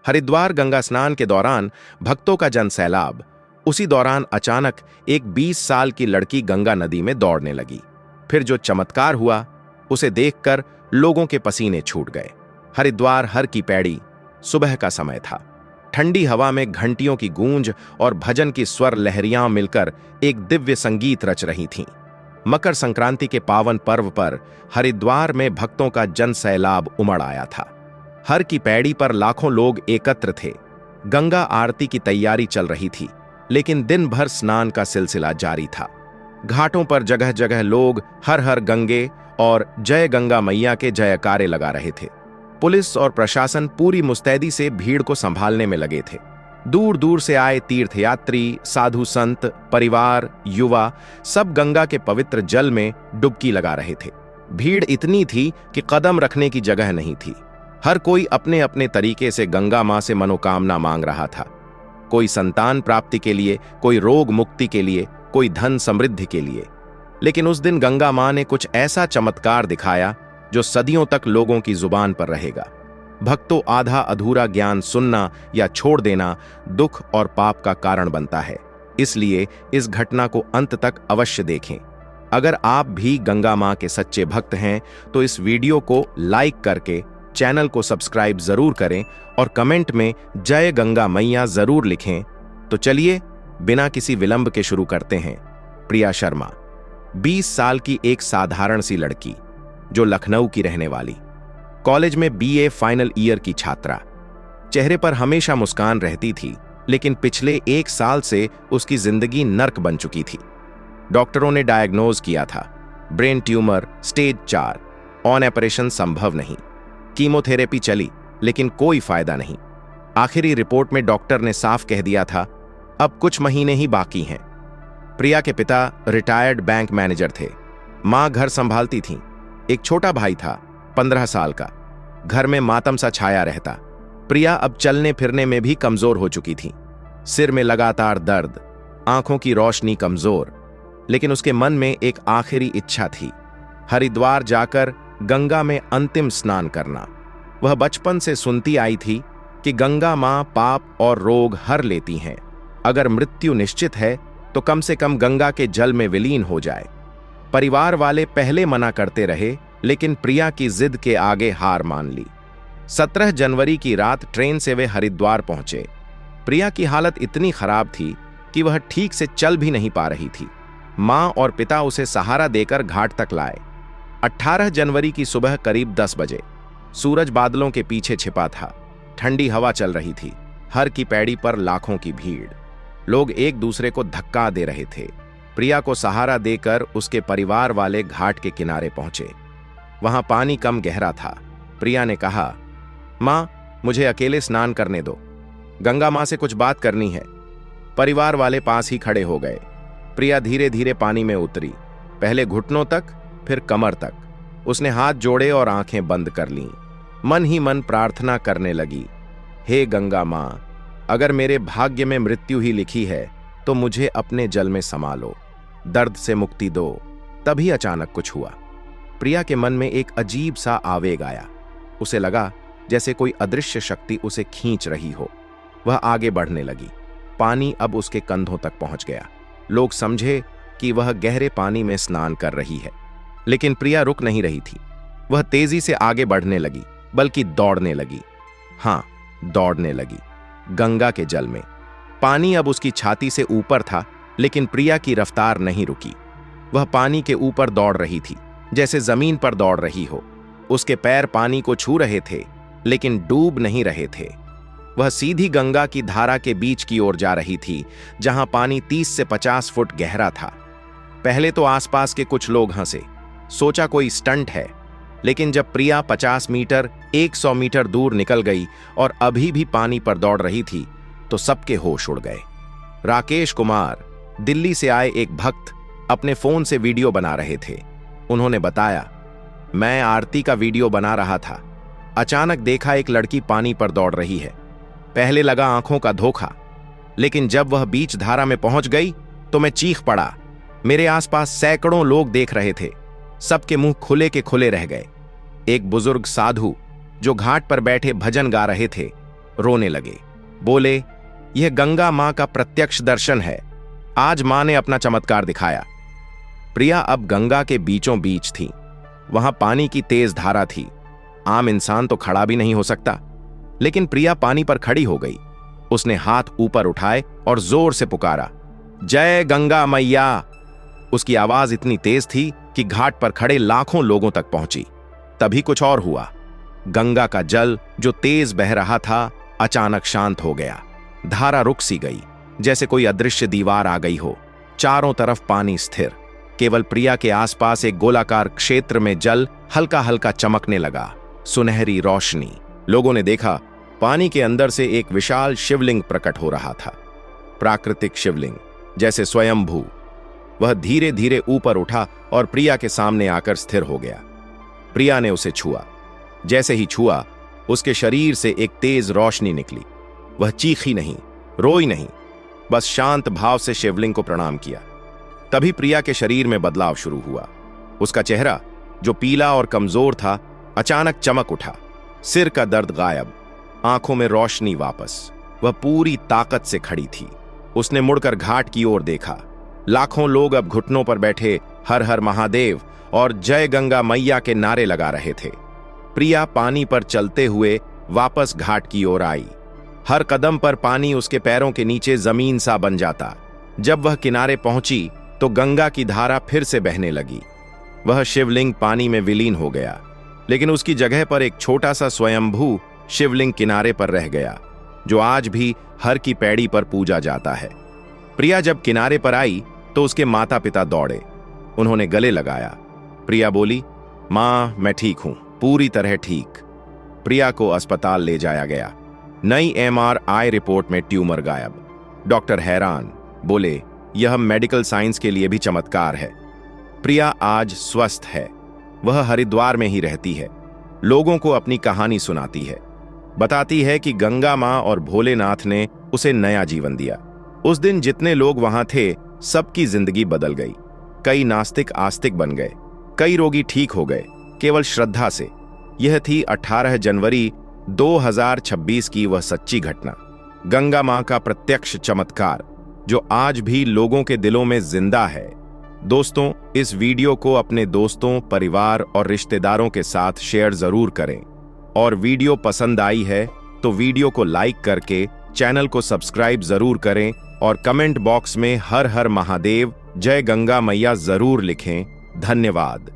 हरिद्वार गंगा स्नान के दौरान भक्तों का जनसैलाब। उसी दौरान अचानक एक 20 साल की लड़की गंगा नदी में दौड़ने लगी। फिर जो चमत्कार हुआ उसे देखकर लोगों के पसीने छूट गए। हरिद्वार हर की पैड़ी। सुबह का समय था। ठंडी हवा में घंटियों की गूंज और भजन की स्वर लहरियां मिलकर एक दिव्य संगीत रच रही थीं। मकर संक्रांति के पावन पर्व पर हरिद्वार में भक्तों का जनसैलाब उमड़ आया था। हर की पैड़ी पर लाखों लोग एकत्र थे। गंगा आरती की तैयारी चल रही थी, लेकिन दिन भर स्नान का सिलसिला जारी था। घाटों पर जगह जगह लोग हर हर गंगे और जय गंगा मैया के जयकारे लगा रहे थे। पुलिस और प्रशासन पूरी मुस्तैदी से भीड़ को संभालने में लगे थे। दूर दूर से आए तीर्थयात्री, साधु संत, परिवार, युवा सब गंगा के पवित्र जल में डुबकी लगा रहे थे। भीड़ इतनी थी कि कदम रखने की जगह नहीं थी। हर कोई अपने अपने तरीके से गंगा मां से मनोकामना मांग रहा था। कोई संतान प्राप्ति के लिए, कोई रोग मुक्ति के लिए, कोई धन समृद्धि के लिए। लेकिन उस दिन गंगा मां ने कुछ ऐसा चमत्कार दिखाया जो सदियों तक लोगों की जुबान पर रहेगा। भक्तों, आधा अधूरा ज्ञान सुनना या छोड़ देना दुख और पाप का कारण बनता है। इसलिए इस घटना को अंत तक अवश्य देखें। अगर आप भी गंगा मां के सच्चे भक्त हैं तो इस वीडियो को लाइक करके चैनल को सब्सक्राइब जरूर करें और कमेंट में जय गंगा मैया जरूर लिखें। तो चलिए बिना किसी विलंब के शुरू करते हैं। प्रिया शर्मा 20 साल की एक साधारण सी लड़की जो लखनऊ की रहने वाली, कॉलेज में बीए फाइनल ईयर की छात्रा। चेहरे पर हमेशा मुस्कान रहती थी, लेकिन पिछले 1 साल से उसकी जिंदगी नर्क बन चुकी थी। डॉक्टरों ने डायग्नोज किया था brain tumour stage 4, on operation संभव नहीं। कीमोथेरेपी चली लेकिन कोई फायदा नहीं। आखिरी रिपोर्ट में डॉक्टर ने साफ कह दिया था अब कुछ महीने ही बाकी हैं। प्रिया के पिता रिटायर्ड बैंक मैनेजर थे। मां घर संभालती थीं। एक छोटा भाई था 15 साल का। घर में मातम सा छाया रहता। प्रिया अब चलने फिरने में भी कमजोर हो चुकी थी। सिर में लगातार दर्द, आंखों की रोशनी कमजोर। लेकिन उसके मन में एक आखिरी इच्छा थी, हरिद्वार जाकर गंगा में अंतिम स्नान करना। वह बचपन से सुनती आई थी कि गंगा मां पाप और रोग हर लेती हैं। अगर मृत्यु निश्चित है तो कम से कम गंगा के जल में विलीन हो जाए। परिवार वाले पहले मना करते रहे, लेकिन प्रिया की जिद के आगे हार मान ली। 17 जनवरी की रात ट्रेन से वे हरिद्वार पहुंचे। प्रिया की हालत इतनी खराब थी कि वह ठीक से चल भी नहीं पा रही थी। मां और पिता उसे सहारा देकर घाट तक लाए। 18 जनवरी की सुबह करीब 10 बजे सूरज बादलों के पीछे छिपा था। ठंडी हवा चल रही थी। हर की पैड़ी पर लाखों की भीड़। लोग एक दूसरे को धक्का दे रहे थे। प्रिया को सहारा देकर उसके परिवार वाले घाट के किनारे पहुंचे। वहां पानी कम गहरा था। प्रिया ने कहा, मां, मुझे अकेले स्नान करने दो, गंगा मां से कुछ बात करनी है। परिवार वाले पास ही खड़े हो गए। प्रिया धीरे धीरे पानी में उतरी, पहले घुटनों तक, फिर कमर तक। उसने हाथ जोड़े और आंखें बंद कर लीं। मन ही मन प्रार्थना करने लगी, हे गंगा मां, अगर मेरे भाग्य में मृत्यु ही लिखी है तो मुझे अपने जल में समा लो, दर्द से मुक्ति दो। तभी अचानक कुछ हुआ। प्रिया के मन में एक अजीब सा आवेग आया। उसे लगा जैसे कोई अदृश्य शक्ति उसे खींच रही हो। वह आगे बढ़ने लगी। पानी अब उसके कंधों तक पहुंच गया। लोग समझे कि वह गहरे पानी में स्नान कर रही है। लेकिन प्रिया रुक नहीं रही थी। वह तेजी से आगे बढ़ने लगी, बल्कि दौड़ने लगी। हां, दौड़ने लगी गंगा के जल में। पानी अब उसकी छाती से ऊपर था, लेकिन प्रिया की रफ्तार नहीं रुकी। वह पानी के ऊपर दौड़ रही थी, जैसे जमीन पर दौड़ रही हो। उसके पैर पानी को छू रहे थे, लेकिन डूब नहीं रहे थे। वह सीधी गंगा की धारा के बीच की ओर जा रही थी, जहां पानी 30 से 50 फुट गहरा था। पहले तो आसपास के कुछ लोग हंसे, सोचा कोई स्टंट है। लेकिन जब प्रिया 50 मीटर, 100 मीटर दूर निकल गई और अभी भी पानी पर दौड़ रही थी, तो सबके होश उड़ गए। राकेश कुमार, दिल्ली से आए एक भक्त, अपने फोन से वीडियो बना रहे थे। उन्होंने बताया, मैं आरती का वीडियो बना रहा था। अचानक देखा एक लड़की पानी पर दौड़ रही है। पहले लगा आंखों का धोखा, लेकिन जब वह बीच धारा में पहुंच गई तो मैं चीख पड़ा। मेरे आसपास सैकड़ों लोग देख रहे थे। सबके मुंह खुले के खुले रह गए। एक बुजुर्ग साधु जो घाट पर बैठे भजन गा रहे थे, रोने लगे। बोले, यह गंगा मां का प्रत्यक्ष दर्शन है। आज मां ने अपना चमत्कार दिखाया। प्रिया अब गंगा के बीचों बीच थी। वहां पानी की तेज धारा थी। आम इंसान तो खड़ा भी नहीं हो सकता, लेकिन प्रिया पानी पर खड़ी हो गई। उसने हाथ ऊपर उठाए और जोर से पुकारा, जय गंगा मैया। उसकी आवाज इतनी तेज थी कि घाट पर खड़े लाखों लोगों तक पहुंची। तभी कुछ और हुआ। गंगा का जल जो तेज बह रहा था, अचानक शांत हो गया। धारा रुक सी गई, जैसे कोई अदृश्य दीवार आ गई हो। चारों तरफ पानी स्थिर। केवल प्रिया के आसपास एक गोलाकार क्षेत्र में जल हल्का हल्का चमकने लगा, सुनहरी रोशनी। लोगों ने देखा, पानी के अंदर से एक विशाल शिवलिंग प्रकट हो रहा था। प्राकृतिक शिवलिंग, जैसे स्वयंभू। वह धीरे धीरे ऊपर उठा और प्रिया के सामने आकर स्थिर हो गया। प्रिया ने उसे छुआ। जैसे ही छुआ, उसके शरीर से एक तेज रोशनी निकली। वह चीखी नहीं, रोई नहीं, बस शांत भाव से शिवलिंग को प्रणाम किया। तभी प्रिया के शरीर में बदलाव शुरू हुआ। उसका चेहरा, जो पीला और कमजोर था, अचानक चमक उठा। सिर का दर्द गायब, आंखों में रोशनी वापस। वह पूरी ताकत से खड़ी थी। उसने मुड़कर घाट की ओर देखा। लाखों लोग अब घुटनों पर बैठे हर हर महादेव और जय गंगा मैया के नारे लगा रहे थे। प्रिया पानी पर चलते हुए वापस घाट की ओर आई। हर कदम पर पानी उसके पैरों के नीचे जमीन सा बन जाता। जब वह किनारे पहुंची तो गंगा की धारा फिर से बहने लगी। वह शिवलिंग पानी में विलीन हो गया, लेकिन उसकी जगह पर एक छोटा सा स्वयंभू शिवलिंग किनारे पर रह गया, जो आज भी हर की पैड़ी पर पूजा जाता है। प्रिया जब किनारे पर आई तो उसके माता पिता दौड़े। उन्होंने गले लगाया। प्रिया बोली, मां, मैं ठीक हूं, पूरी तरह ठीक। प्रिया को अस्पताल ले जाया गया। नई MRI रिपोर्ट में ट्यूमर गायब। डॉक्टर हैरान, बोले, यह मेडिकल साइंस के लिए भी चमत्कार है। प्रिया आज स्वस्थ है। वह हरिद्वार में ही रहती है। लोगों को अपनी कहानी सुनाती है, बताती है कि गंगा मां और भोलेनाथ ने उसे नया जीवन दिया। उस दिन जितने लोग वहां थे, सबकी जिंदगी बदल गई। कई नास्तिक आस्तिक बन गए, कई रोगी ठीक हो गए, केवल श्रद्धा से। यह थी 18 जनवरी 2026 की वह सच्ची घटना, गंगा मां का प्रत्यक्ष चमत्कार, जो आज भी लोगों के दिलों में जिंदा है। दोस्तों, इस वीडियो को अपने दोस्तों, परिवार और रिश्तेदारों के साथ शेयर जरूर करें। और वीडियो पसंद आई है तो वीडियो को लाइक करके चैनल को सब्सक्राइब जरूर करें और कमेंट बॉक्स में हर हर महादेव, जय गंगा मैया जरूर लिखें। धन्यवाद।